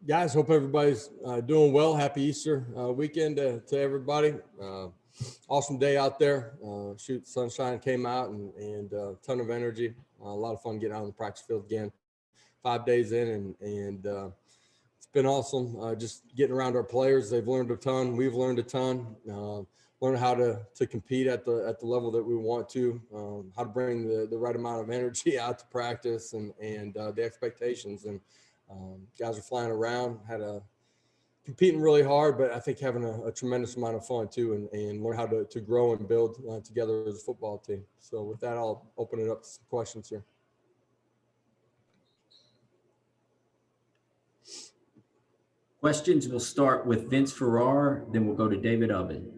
Guys, hope everybody's doing well. Happy Easter weekend to everybody. Awesome day out there. Sunshine came out and a ton of energy. A lot of fun getting out on the practice field again. 5 days in and it's been awesome. Just getting around our players. They've learned a ton. We've learned a ton. Learn how to compete at the level that we want to. How to bring the right amount of energy out to practice and the expectations and. Guys are flying around, competing really hard, but I think having a tremendous amount of fun too, and learn how to grow and build together as a football team. So with that, I'll open it up to some questions here. Questions, we'll start with Vince Farrar, then we'll go to David Oven.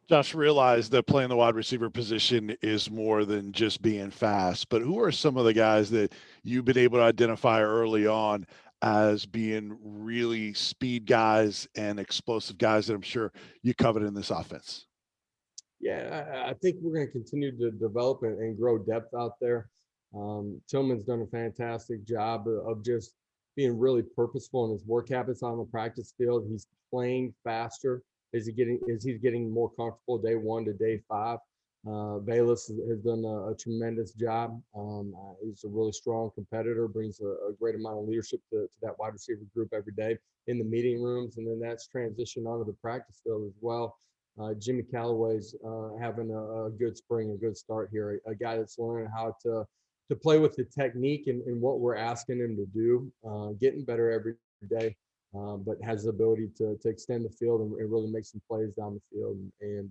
Josh, realized that playing the wide receiver position is more than just being fast, but who are some of the guys that you've been able to identify early on as being really speed guys and explosive guys that I'm sure you covered in this offense? Yeah, I think we're going to continue to develop and grow depth out there. Tillman's done a fantastic job of just being really purposeful in his work habits on the practice field. He's playing faster as he's getting more comfortable day 1 to day 5. Bayless has done a tremendous job. He's a really strong competitor, brings a great amount of leadership to that wide receiver group every day in the meeting rooms, and then that's transitioned onto the practice field as well. Jimmy Callaway's having a good spring, a good start here, a guy that's learning how to play with the technique and what we're asking him to do, getting better every day. But has the ability to extend the field and really make some plays down the field. And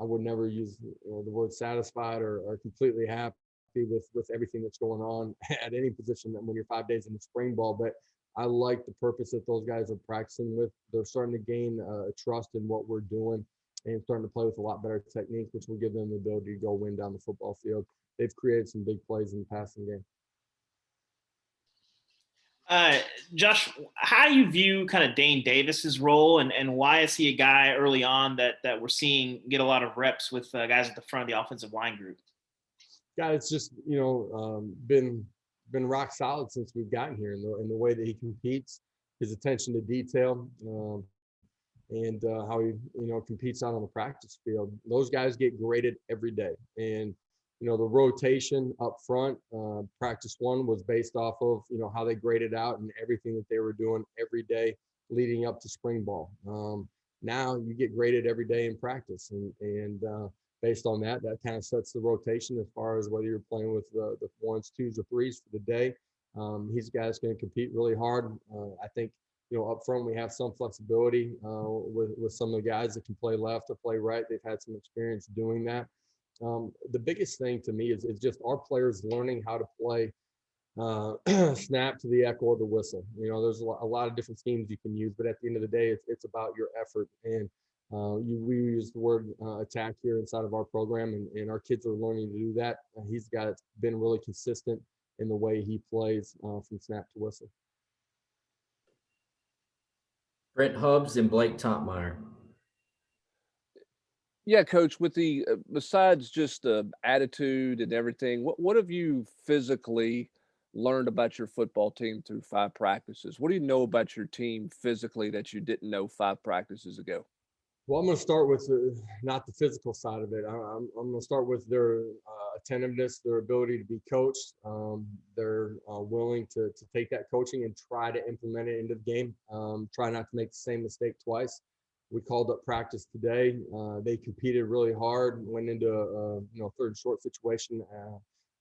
I would never use the word satisfied or completely happy with everything that's going on at any position when you're 5 days in the spring ball. But I like the purpose that those guys are practicing with. They're starting to gain trust in what we're doing and starting to play with a lot better technique, which will give them the ability to go win down the football field. They've created some big plays in the passing game. Josh, how do you view kind of Dane Davis's role, and why is he a guy early on that we're seeing get a lot of reps with guys at the front of the offensive line group? Yeah, it's just been rock solid since we've gotten here in the way that he competes, his attention to detail, and how he competes out on the practice field. Those guys get graded every day, and the rotation up front, practice 1 was based off of, how they graded out and everything that they were doing every day leading up to spring ball. Now you get graded every day in practice, and based on that kind of sets the rotation as far as whether you're playing with the 1s, 2s, or 3s for the day. These guys going to compete really hard. I think, up front we have some flexibility with some of the guys that can play left or play right. They've had some experience doing that. The biggest thing to me is just our players learning how to play snap to the echo of the whistle. There's a lot of different schemes you can use, but at the end of the day, it's about your effort. And we use the word attack here inside of our program, and our kids are learning to do that. He's a guy that's been really consistent in the way he plays from snap to whistle. Brent Hubbs and Blake Topmeyer. Yeah, Coach, with the besides just the attitude and everything, what have you physically learned about your football team through 5 practices? What do you know about your team physically that you didn't know 5 practices ago? Well, I'm going to start with not the physical side of it. I'm going to start with their attentiveness, their ability to be coached. They're willing to take that coaching and try to implement it into the game. Try not to make the same mistake twice. We called up practice today. They competed really hard, went into a 3rd and short situation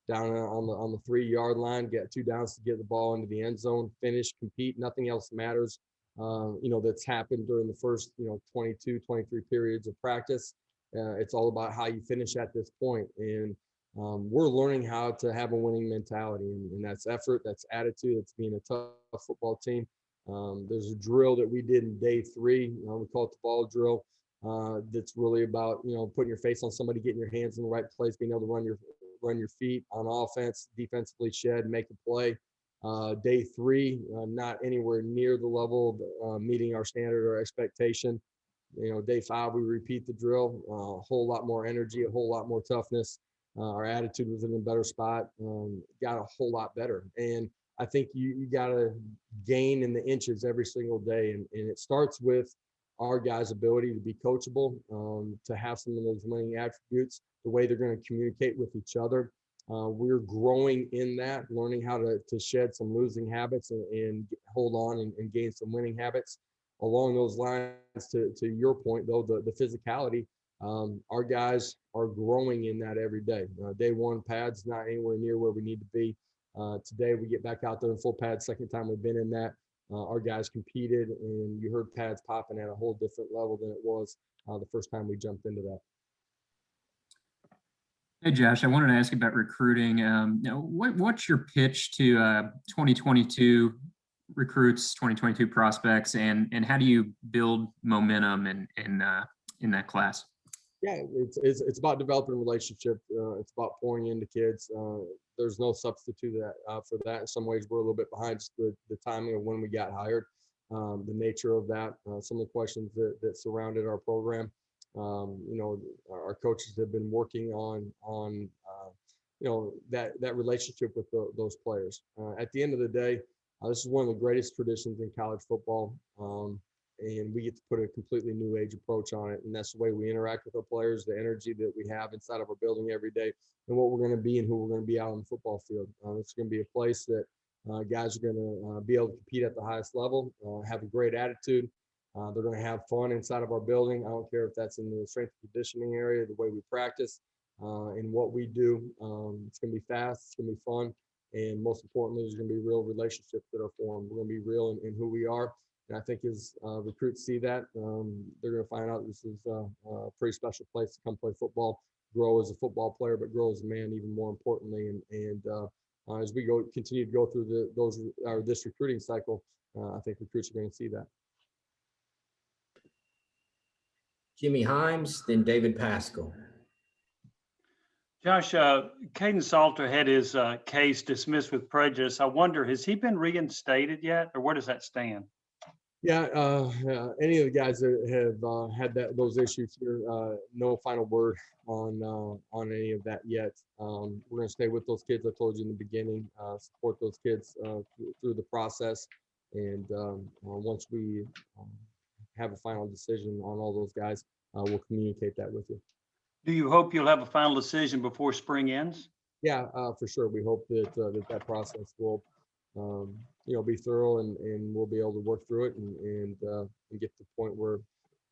down on the 3-yard line, get 2 downs to get the ball into the end zone, finish, compete. Nothing else matters. That's happened during the first 22, 23 periods of practice. It's all about how you finish at this point. And we're learning how to have a winning mentality, and that's effort, that's attitude, that's being a tough football team. There's a drill that we did in day 3. We call it the ball drill. That's really about putting your face on somebody, getting your hands in the right place, being able to run your feet on offense, defensively shed, make a play. Day 3, not anywhere near the level of meeting our standard or expectation. Day 5, we repeat the drill. A whole lot more energy, a whole lot more toughness. Our attitude was in a better spot. Got a whole lot better, and I think you got to gain in the inches every single day. And it starts with our guys' ability to be coachable, to have some of those winning attributes, the way they're going to communicate with each other. We're growing in that, learning how to shed some losing habits and hold on and gain some winning habits. Along those lines, to your point, though, the physicality, our guys are growing in that every day. Day one pads not anywhere near where we need to be. Today we get back out there in full pads. Second time we've been in that. Our guys competed, and you heard pads popping at a whole different level than it was the first time we jumped into that. Hey, Josh, I wanted to ask about recruiting. What's your pitch to 2022 recruits, 2022 prospects, and how do you build momentum in that class? Yeah, it's about developing a relationship. It's about pouring into kids. There's no substitute for that. In some ways, we're a little bit behind just the timing of when we got hired, the nature of that, some of the questions that surrounded our program. Our coaches have been working on that relationship with those players. At the end of the day, this is one of the greatest traditions in college football. And we get to put a completely new age approach on it. And that's the way we interact with our players, the energy that we have inside of our building every day, and what we're going to be and who we're going to be out on the football field. It's going to be a place that guys are going to be able to compete at the highest level, have a great attitude. They're going to have fun inside of our building. I don't care if that's in the strength and conditioning area, the way we practice, and what we do. It's going to be fast. It's going to be fun. And most importantly, there's going to be real relationships that are formed. We're going to be real in who we are. And I think as recruits see that, they're going to find out this is a pretty special place to come play football, grow as a football player, but grow as a man even more importantly. And as we continue to go through this recruiting cycle, I think recruits are going to see that. Jimmy Himes, then David Pascal. Josh, Caden Salter had his case dismissed with prejudice. I wonder, has he been reinstated yet, or where does that stand? Yeah, any of the guys that have had those issues here, no final word on any of that yet. We're going to stay with those kids. I told you in the beginning, support those kids through the process, and once we have a final decision on all those guys, we'll communicate that with you. Do you hope you'll have a final decision before spring ends? Yeah, for sure. We hope that process will be thorough, and we'll be able to work through it and get to the point where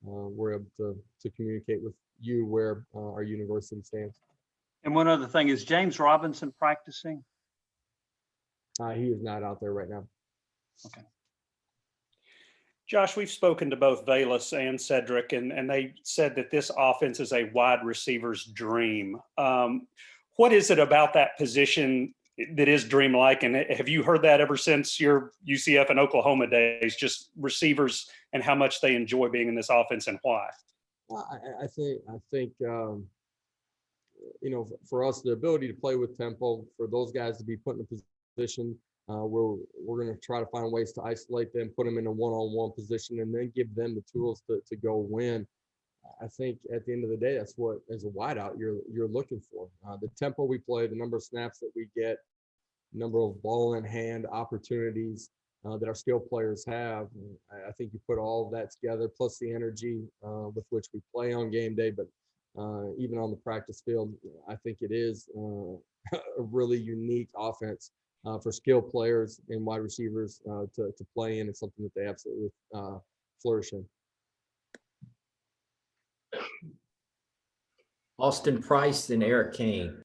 we're able to communicate with you where our university stands. And one other thing, is James Robinson practicing? He is not out there right now. Okay. Josh, we've spoken to both Vols and Cedric, and they said that this offense is a wide receiver's dream. What is it about that position that is dreamlike? And have you heard that ever since your UCF and Oklahoma days, just receivers and how much they enjoy being in this offense and why? I think for us, the ability to play with tempo, for those guys to be put in a position we're going to try to find ways to isolate them, put them in a one-on-one position, and then give them the tools to go win. I think at the end of the day, that's what, as a wideout, you're looking for. The tempo we play, the number of snaps that we get, number of ball in hand opportunities that our skill players have. I think you put all of that together, plus the energy with which we play on game day, but even on the practice field, I think it is a really unique offense for skilled players and wide receivers to play in. It's something that they absolutely flourish in. Austin Price, then Eric Kane.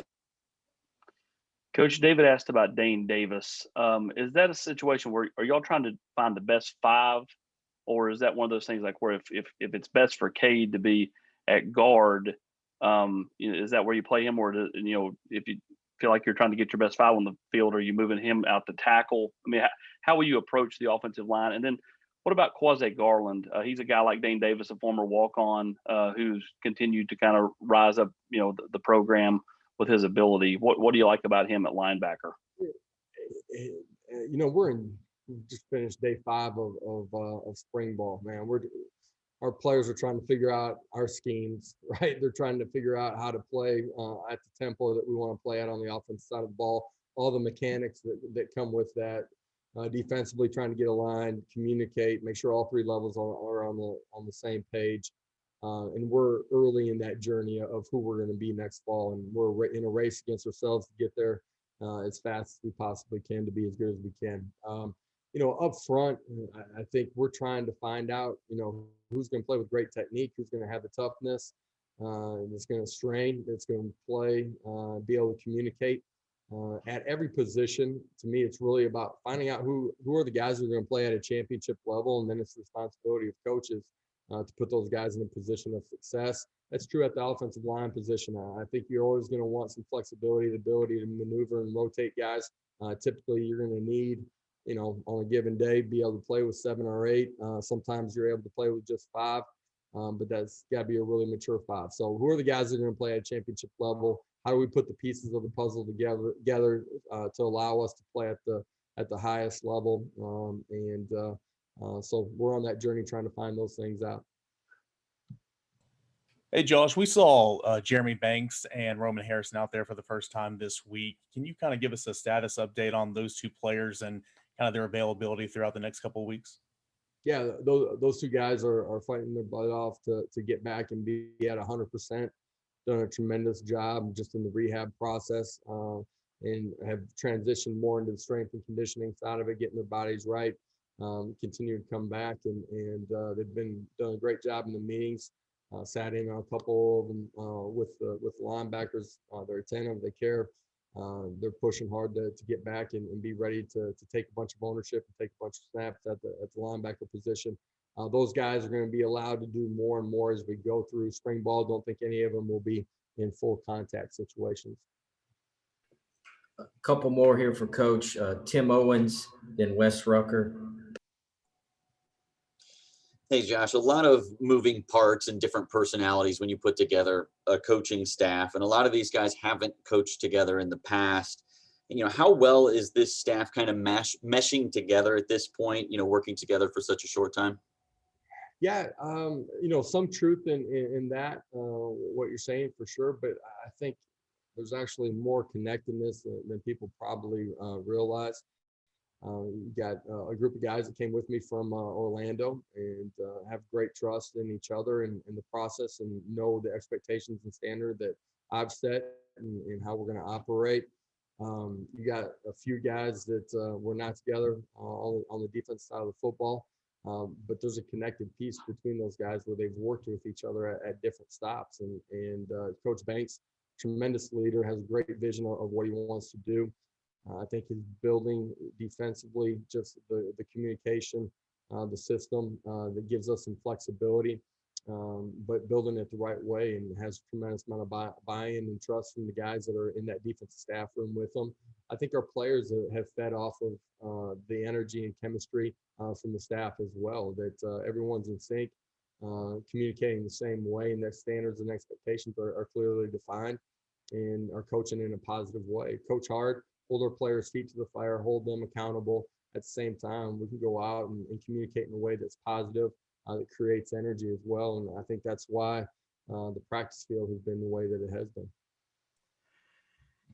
Coach David asked about Dane Davis. Is that a situation where are y'all trying to find the best five, or is that one of those things like where if it's best for Cade to be at guard, is that where you play him, or if you feel like you're trying to get your best five on the field, are you moving him out to tackle? I mean, how will you approach the offensive line? And then what about Quasi Garland? He's a guy like Dane Davis, a former walk-on who's continued to kind of rise up, the program with his ability. What do you like about him at linebacker? We just finished day 5 of spring ball, man. Our players are trying to figure out our schemes, right? They're trying to figure out how to play at the tempo that we want to play at on the offensive side of the ball. all the mechanics that come with that. Defensively, trying to get aligned, communicate, make sure all three levels are on the same page. And we're early in that journey of who we're going to be next fall, and we're in a race against ourselves to get there as fast as we possibly can to be as good as we can. Up front, I think we're trying to find out, who's going to play with great technique, who's going to have the toughness, that's going to strain, that's going to play, be able to communicate. At every position, to me, it's really about finding out who are the guys who are going to play at a championship level, and then it's the responsibility of coaches to put those guys in a position of success. That's true at the offensive line position. I think you're always going to want some flexibility, the ability to maneuver and rotate guys. Typically, you're going to need, on a given day, be able to play with 7 or 8. Sometimes you're able to play with just 5, but that's got to be a really mature 5. So who are the guys that are going to play at championship level? How do we put the pieces of the puzzle together to allow us to play at the highest level? So we're on that journey trying to find those things out. Hey, Josh, we saw Jeremy Banks and Roman Harrison out there for the first time this week. Can you kind of give us a status update on those 2 players and kind of their availability throughout the next couple of weeks? Yeah, those 2 guys are fighting their butt off to get back and be at 100%. Done a tremendous job just in the rehab process, and have transitioned more into the strength and conditioning side of it, getting their bodies right, continue to come back, and they've done a great job in the meetings. Sat in on a couple of them with the linebackers. They're attentive, they care. They're pushing hard to get back and be ready to take a bunch of ownership and take a bunch of snaps at the linebacker position. Those guys are going to be allowed to do more and more as we go through spring ball. Don't think any of them will be in full contact situations. A couple more here for Coach. Tim Owens, then Wes Rucker. Hey, Josh, a lot of moving parts and different personalities when you put together a coaching staff, and a lot of these guys haven't coached together in the past. How well is this staff kind of meshing together at this point, working together for such a short time? Yeah, some truth in that, what you're saying for sure, but I think there's actually more connectedness than people probably realize. You got a group of guys that came with me from Orlando and have great trust in each other and in the process, and know the expectations and standard that I've set and how we're going to operate. You got a few guys that were not together on the defense side of the football, but there's a connected piece between those guys where they've worked with each other at different stops. And Coach Banks, tremendous leader, has a great vision of what he wants to do. I think he's building defensively, just the communication, the system that gives us some flexibility, but building it the right way, and has a tremendous amount of buy-in and trust from the guys that are in that defensive staff room with them. I think our players have fed off of the energy and chemistry from the staff as well, that everyone's in sync, communicating the same way, and their standards and expectations are clearly defined and are coaching in a positive way. Coach hard, hold our players' feet to the fire, hold them accountable. At the same time, we can go out and communicate in a way that's positive, that creates energy as well. And I think that's why the practice field has been the way that it has been.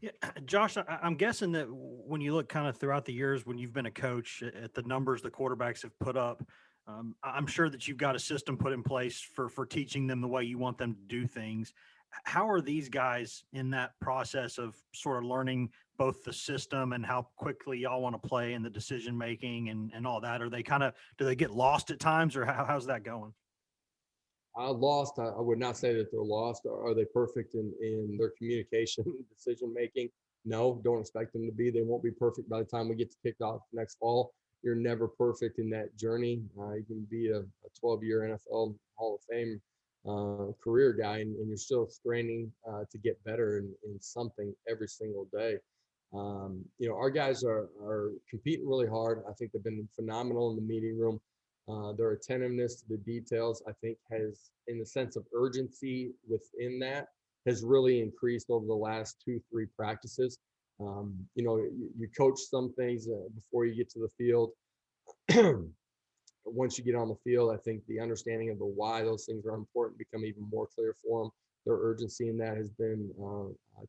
Yeah, Josh, I'm guessing that when you look kind of throughout the years when you've been a coach, at the numbers the quarterbacks have put up, I'm sure that you've got a system put in place for teaching them the way you want them to do things. How are these guys in that process of sort of learning both the system and how quickly y'all want to play and the decision making and all that? Are they do they get lost at times, or how's that going? Lost, I would not say that they're lost. Are they perfect in their communication, decision making? No, don't expect them to be. They won't be perfect by the time we get to kick off next fall. You're never perfect in that journey. You can be a 12-year NFL Hall of Fame career guy, and you're still straining to get better in something every single day. Our guys are competing really hard. I think they've been phenomenal in the meeting room. Their attentiveness to the details, I think, has, in the sense of urgency within that, has really increased over the last 2-3 practices. You coach some things before you get to the field. Once you get on the field, I think the understanding of the why those things are important become even more clear for them. Their urgency in that has been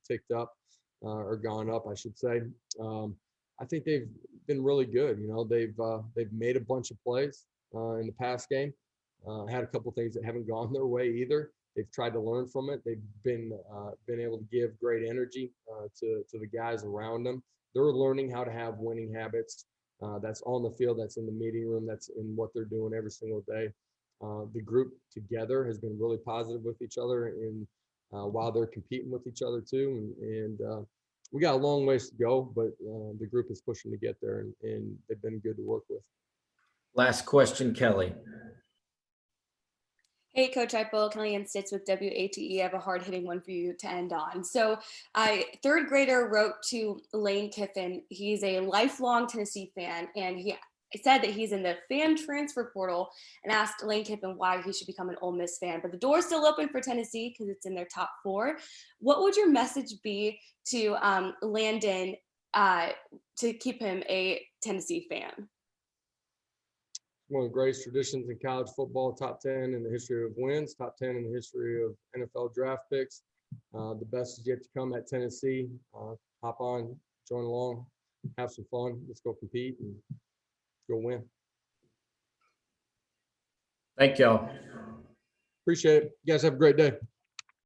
ticked up. or gone up, I should say. I think they've been really good. You know, they've made a bunch of plays in the past game. Had a couple things that haven't gone their way either. They've tried to learn from it. They've been able to give great energy to the guys around them. They're learning how to have winning habits. That's on the field. That's in the meeting room. That's in what they're doing every single day. The group together has been really positive with each other, and while they're competing with each other too. And we got a long ways to go, but the group is pushing to get there, and they've been good to work with. Last question, Kelly. Hey, Coach Heupel, Kellyanne Stitz with WATE. I have a hard-hitting one for you to end on. So, third grader wrote to Lane Kiffin. He's a lifelong Tennessee fan, and he said that he's in the fan transfer portal and asked Lane Kiffin why he should become an Ole Miss fan. But the door's still open for Tennessee because it's in their top 4. What would your message be to Landon to keep him a Tennessee fan? One of the greatest traditions in college football, top 10 in the history of wins, top 10 in the history of NFL draft picks. The best is yet to come at Tennessee. Hop on, join along, have some fun. Let's go compete and go win. Thank y'all. Appreciate it. You guys have a great day.